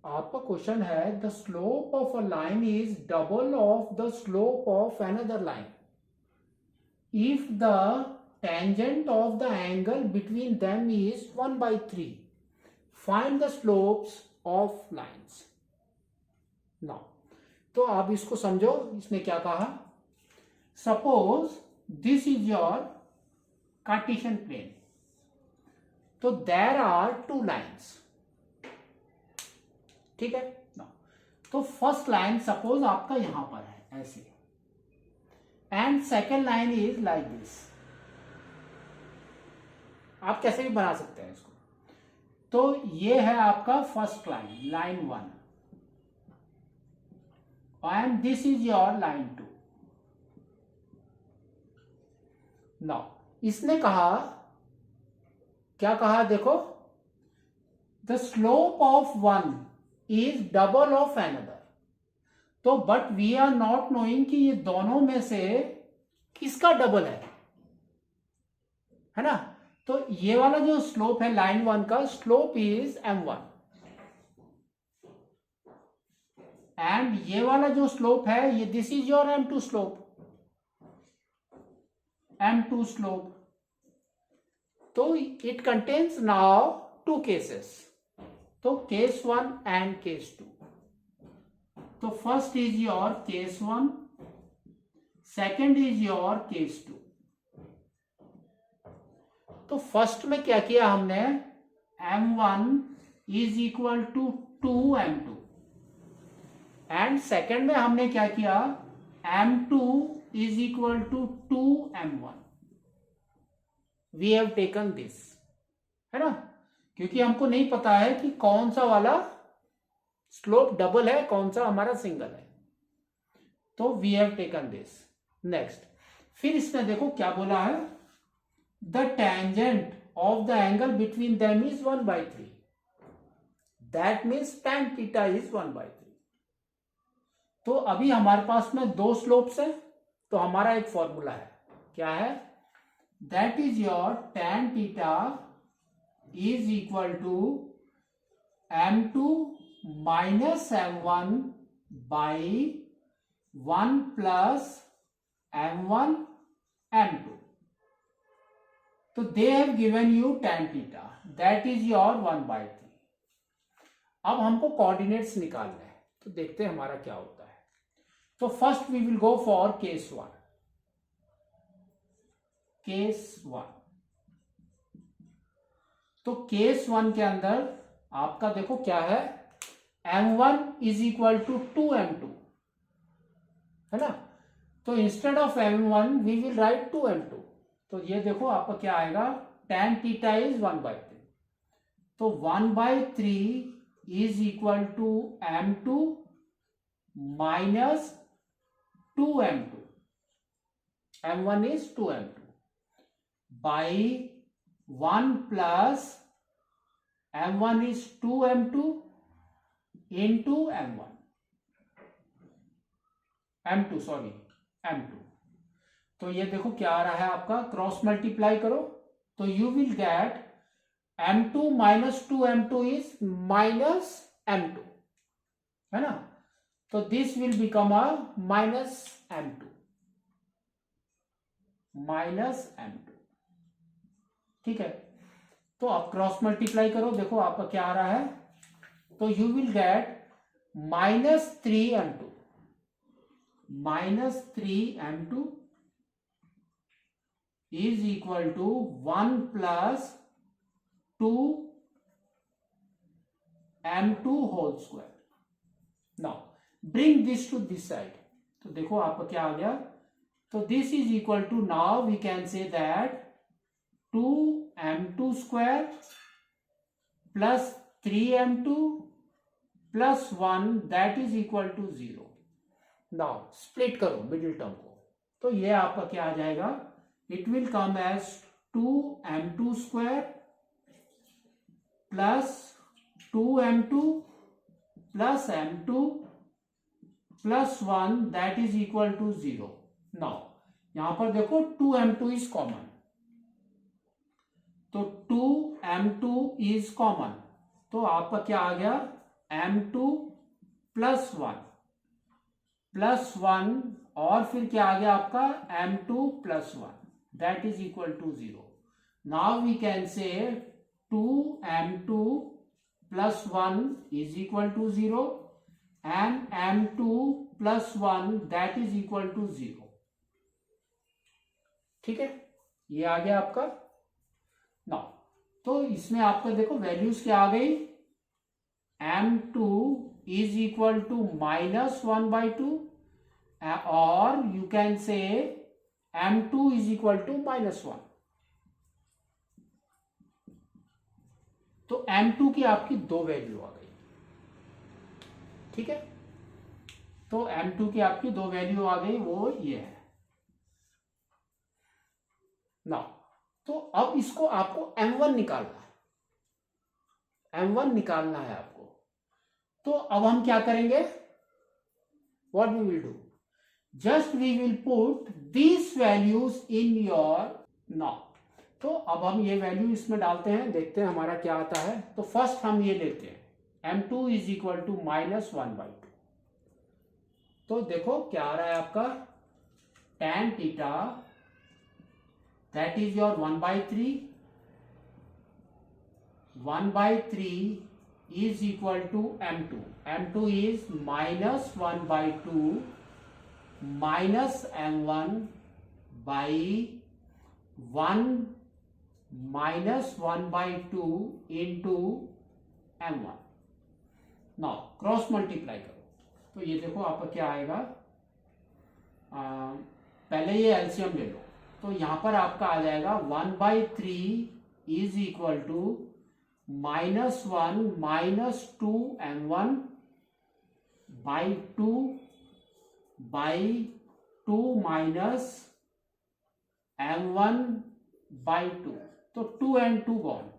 आपका क्वेश्चन है the slope of a line is double of the slope of another line if the tangent of the angle between them is 1/3. Find the slopes of lines. Now, तो आप इसको समझो, इसने क्या कहा. Suppose this is your Cartesian plane. तो there are two lines. ठीक है ना. तो फर्स्ट लाइन सपोज आपका यहां पर है ऐसे, and second line is like this. आप कैसे भी बना सकते हैं इसको. तो ये है आपका first line, line 1, and this is your line 2. Now इसने कहा, क्या कहा देखो, the slope of one is double of another. तो but we are not knowing कि ये दोनों में से किसका डबल है ना. तो ये वाला जो स्लोप है लाइन 1 का, स्लोप इज m1, एंड ये वाला जो स्लोप है ये this is your m2 slope, m2 slope. तो it contains now two cases. तो केस 1 एंड केस 2. तो first is your case 1, second is your case 2. तो फर्स्ट में क्या किया हमने, m1 is equal to 2m2, and second में हमने क्या किया, m2 is equal to 2m1. We have taken this, है ना, क्योंकि हमको नहीं पता है कि कौन सा वाला स्लोप डबल है, कौन सा हमारा सिंगल है. तो we have taken this. Next, फिर इसने देखो क्या बोला है, the tangent of the angle between them is 1/3. That means tan theta is 1/3. तो अभी हमारे पास में दो स्लोप्स है, तो हमारा एक फॉर्मूला है, क्या है, that is your tan theta is equal to m2 minus m1 by 1 plus m1 m2. तो they have given you tan theta, that is your 1/3. अब हमको कोऑर्डिनेट्स निकालना है, तो देखते हैं हमारा क्या होता है. तो first we will go for case 1. Case 1, तो केस 1 के अंदर आपका देखो क्या है, m1 is equal to 2m2, है ना. तो instead of m1 we will write 2m2. तो ये देखो आपका क्या आएगा, tan थीटा इज 1/3. तो 1/3 is equal to m2 minus 2m2. m1 is 2m2 by 1 plus m1 is 2m2 into m2 sorry m2. तो ये देखो क्या आ रहा है आपका, क्रॉस मल्टीप्लाई करो तो you will gate m2 minus 2m2 is minus m2, है ना. तो this will become a minus m2. ठीक है. तो आप क्रॉस मल्टीप्लाई करो, देखो आपका क्या आ रहा है, तो you will get minus 3m2 is equal to 1 plus 2m2 whole square. Now bring this to this side. तो देखो आपका क्या आ गया, तो this is equal to, now we can say that 2m2 square plus 3m2 plus 1 that is equal to 0. Now split करो middle term को, तो ये आपका क्या आ जाएगा, it will come as 2m2 square plus 2m2 plus m2 plus 1 that is equal to 0. Now यहां पर देखो 2m2 इज कॉमन, तो 2m2 इज कॉमन, तो आपका क्या आ गया, m2 प्लस वन और फिर क्या आ गया आपका m2 plus one, that is equal to 0. Now we can say 2m2 plus one is equal to 0 and m2 plus one that is equal to 0. ठीक है, ये आ गया आपका. ना तो इसमें आपका देखो वैल्यूज क्या आ गई, m2 इज इक्वल टू -1/2 और you can say m2 is equal to -1. तो m2 की आपकी दो वैल्यू आ गई. ठीक है, तो m2 की आपकी दो वैल्यू आ गई, वो ये है ना. तो अब इसको आपको m1 निकालना है, m1 निकालना है आपको. तो अब हम क्या करेंगे, what we will do, just we will put these values in your now. तो अब हम ये वैल्यू इसमें डालते हैं, देखते हैं हमारा क्या आता है. तो फर्स्ट हम ये लेते हैं m2 इज इक्वल टू -1/2. तो देखो क्या आ रहा है आपका, tan theta that is your 1/3. 1/3 is equal to m2. m2 is -1/2 minus m1 by 1 minus 1/2 into m1. Now cross multiply करो. तो ये देखो आपका क्या आएगा, पहले ये एलसीएम ले लो. तो यहां पर आपका आ जाएगा 1/3 is equal to -1 minus 2m1 by 2 by 2 minus m1 by 2. तो 2 and 2 gone.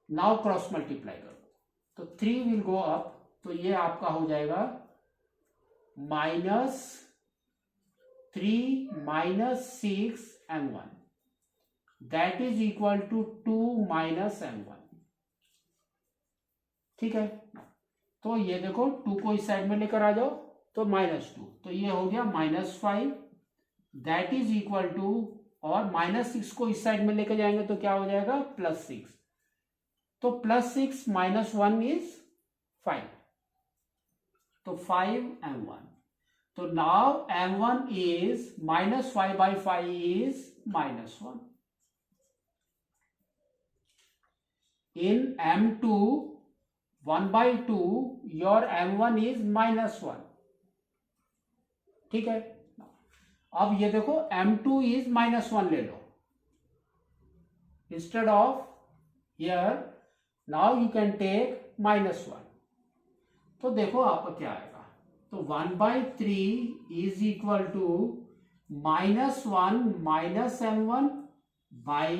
Now cross multiply करो. तो 3 विल गो अप. तो ये आपका हो जाएगा -3 - 6m1 that is equal to 2 minus m1. ठीक है, तो ये देखो 2 को इस साइड में लेकर आ जाओ, तो -2. तो ये हो गया -5 दैट इज इक्वल टू, और -6 को इस साइड में लेकर जाएंगे तो क्या हो जाएगा +6. तो +6 - 1 इज 5. तो 5m1. तो now m1 is -5/5 is -1. In m2 1/2 your m1 is -1. ठीक है, अब ये देखो m2 is -1 ले लो instead of here. now you can take -1. तो देखो आपका क्या आएगा, तो 1/3 is equal to -1 minus m1 by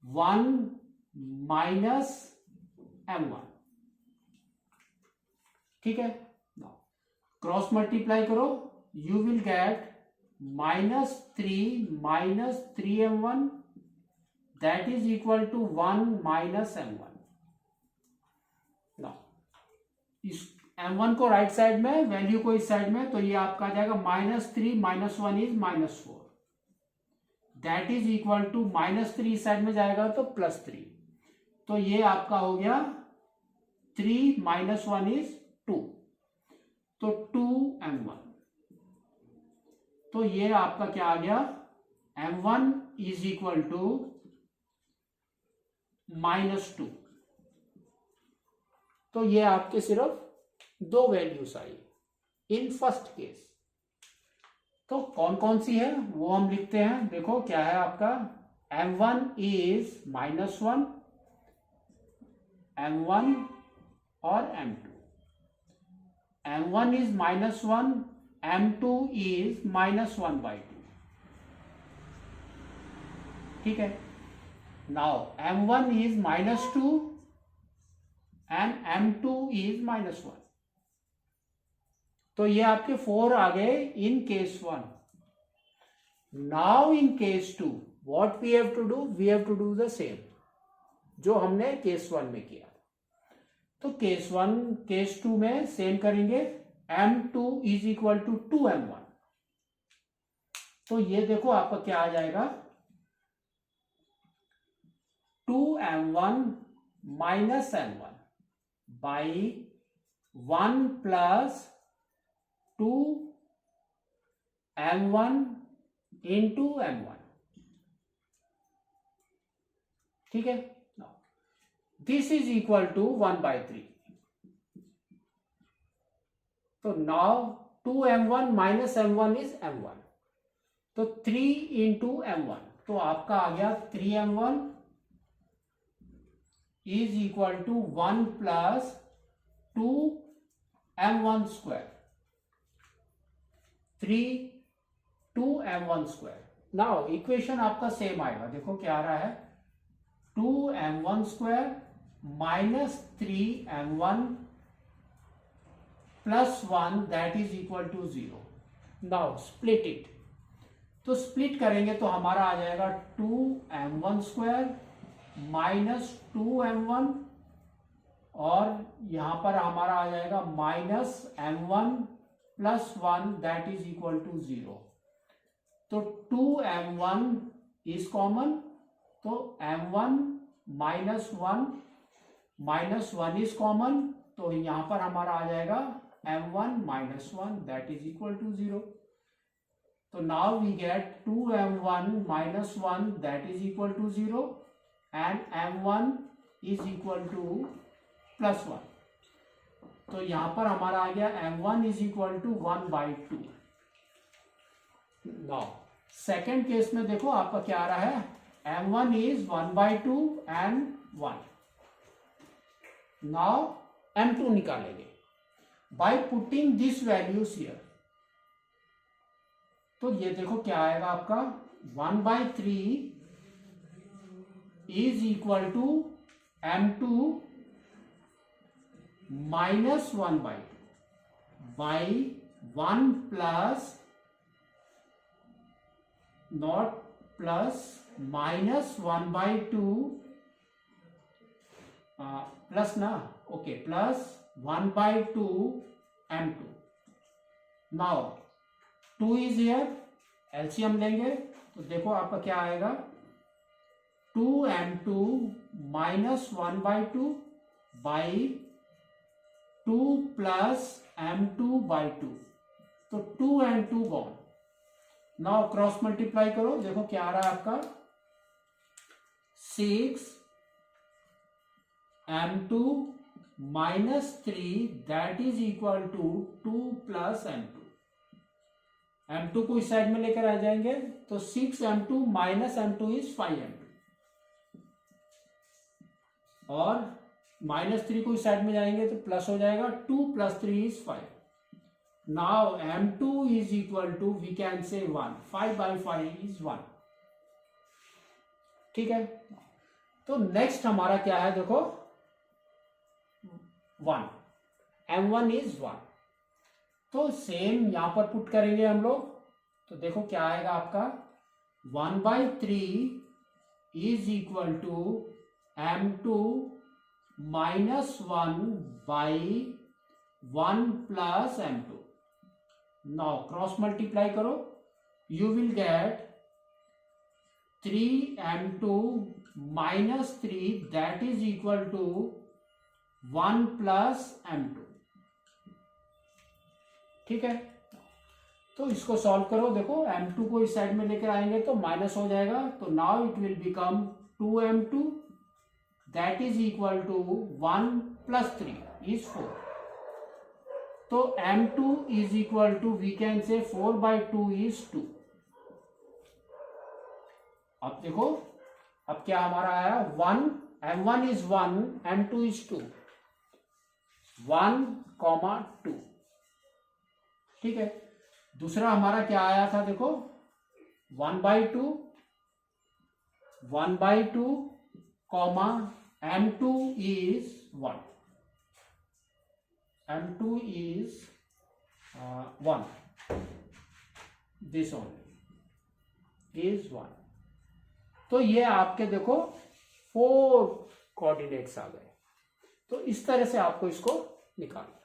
1 minus m1. ठीक है, क्रॉस मल्टीप्लाई करो, you will get -3 minus 3m1 that is equal to 1 minus m1. इस m1 को राइट साइड में, वैल्यू को इस साइड में, तो ये आपका आ जाएगा -3 - 1 is -4 that is equal to -3 side में जाएगा तो +3. तो ये आपका हो गया 3 - 1 इज 2. तो 2m1. तो ये आपका क्या आ गया, m1 इज इक्वल टू -2. तो ये आपके सिर्फ दो values I in first case. तो कौन कौन सी है वो हम लिखते हैं. देखो क्या है आपका, m1 इज -1, m1 और m2. m1 is -1, m2 is -1/2. ठीक है, now m1 is -2 and m2 is -1. तो ये आपके 4 आ गए in case 1. Now in case 2 what we have to do, we have to do the same जो हमने केस 1 में किया. तो केस 1 केस 2 में सेम करेंगे, m2 is equal to 2m1। तो ये देखो आपका क्या आ जाएगा, 2m1 minus m1 by 1 plus 2m1 into m1। ठीक है, दिस इज इक्वल टू 1/3। तो now 2m1 minus m1 is m1, तो 3 इंटू m1, तो आपका आ गया 3m1 is equal to 1 plus 2m1 square, 2m1 square. Now equation आपका same आएगा, देखो क्या आ रहा है, 2m1 square minus 3m1 plus 1 that is equal to 0। Now split it, तो स्प्लिट करेंगे तो हमारा आ जाएगा 2m1 स्क्वायर माइनस 2m1, और यहां पर हमारा आ जाएगा minus m1 plus 1 that is equal to 0। तो 2m1 इज कॉमन, तो m1 माइनस 1 इज कॉमन, तो यहां पर हमारा आ जाएगा m1 minus 1 that is equal to 0। तो now we get 2m1 minus 1 that is equal to 0 and m1 is equal to plus 1। तो यहां पर हमारा आ गया m1 is equal to 1/2। Now second case में देखो आपका क्या आ रहा है, m1 is 1/2 and 1। Now m2 निकालेंगे by putting this values here। तो ये देखो क्या आएगा आपका, 1/3 is equal to m2 minus 1/2 by 1 plus not plus minus 1/2 plus ना, okay, plus 1/2 m2। Now 2 is here, LCM लेंगे तो देखो आपका क्या आएगा, 2m2 minus 1/2 by 2 plus m2/2, तो 2 and 2 gone. Now cross multiply करो, देखो क्या आ रहा है आपका, 6m2 minus 3 that is equal to 2 plus m2। m2 को इस साइड में लेकर आ जाएंगे तो 6m2 minus m2 is 5m2, और -3 को इस साइड में जाएंगे तो प्लस हो जाएगा, 2 plus 3 is 5। Now m2 is equal to, we can say 1, 5/5 is 1। ठीक है, तो नेक्स्ट हमारा क्या है, देखो 1, m1 is 1, तो सेम यहां पर पुट करेंगे हम लोग, तो देखो क्या आएगा आपका, 1/3 is equal to m2 minus 1 by 1 plus m2। Now cross multiply करो, you will get 3m2 minus 3 that is equal to 1 plus m2। ठीक है, तो इसको सॉल्व करो, देखो m2 को इस साइड में लेकर आएंगे तो माइनस हो जाएगा, तो now it will become 2m2 that is equal to 1 plus 3 is 4। तो m2 is equal to, we can say 4/2 is 2। अब देखो अब क्या हमारा आया, 1, m1 इज 1, m2 इज 2, 1, 2। ठीक है, दूसरा हमारा क्या आया था, देखो 1/2, 1/2, m2 is 1, m2 is 1, this only is 1। तो ये आपके देखो 4 कोऑर्डिनेट्स आ गए। तो इस तरह से आपको इसको निकालना।